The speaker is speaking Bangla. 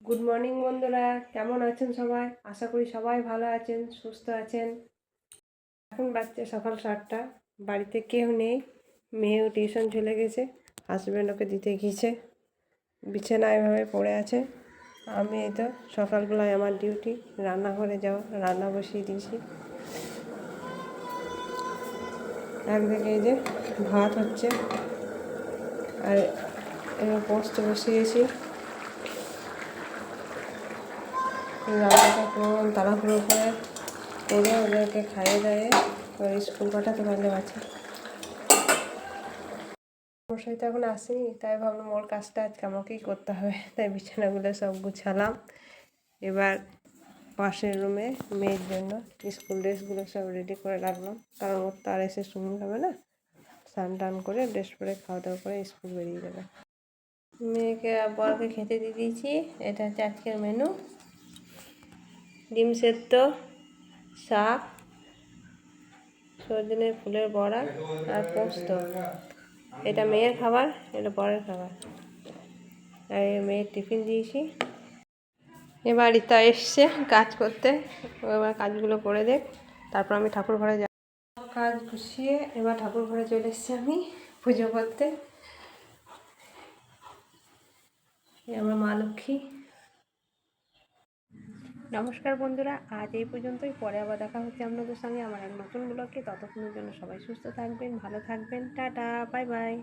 গুড মর্নিং বন্ধুরা, কেমন আছেন সবাই? আশা করি সবাই ভালো আছেন, সুস্থ আছেন। এখন বাচ্চা সকাল 7টা, বাড়িতে কেউ নেই। মেয়েও টিউশন চলে গেছে, হাজব্যান্ড ওকে দিতে গিয়েছে। বিছানায় এভাবে পড়ে আছে। আমি এই তো সকালবেলায় আমার ডিউটি রান্নাঘরে যাওয়া, রান্না বসিয়ে দিয়েছি। একদিকে এই যে ভাত হচ্ছে, আর এবার পোস্ত বসিয়েছি। রান্নাটা পুরো তাড়াহুড়ো করে ওদেরকে খাইয়ে দেয়, স্কুল পাঠাতে পারলে আছে। মশাই তো এখন আসেনি, তাই ভাবলাম ওর কাজটা আজকে আমাকেই করতে হবে। তাই বিছানাগুলো সব গুছালাম। এবার পাশের রুমে মেয়ের জন্য স্কুল ড্রেসগুলো সব রেডি করে রাখলাম, কারণ ওর তো আর এসে শুনুন হবে না। স্নান টান করে ড্রেস পরে খাওয়া দাওয়া করে স্কুল বেরিয়ে যাবে। মেয়েকে বরকে খেতে দিয়ে দিয়েছি। এটা হচ্ছে আজকের মেনু: ডিম সেদ্ধ, শাক, সজনে ফুলের বড়া আর পোস্ত। এটা মেয়ের খাবার, এটা বরের খাবার। আর মেয়ের টিফিন দিয়েছি। এবার রিতা এসছে কাজ করতে, এবার কাজগুলো করে দেখ, তারপর আমি ঠাকুর ঘরে যাব। কাজ গুছিয়ে এবার ঠাকুর ঘরে চলে এসছি আমি পুজো করতে। আমার মা লক্ষ্মী। নমস্কার বন্ধুরা, আজ এই পর্যন্তই। পরে আবার দেখা হচ্ছে আপনাদের সঙ্গে আমার এক নতুন ব্লগে। ততক্ষণের জন্য সবাই সুস্থ থাকবেন, ভালো থাকবেন। Tata, bye bye.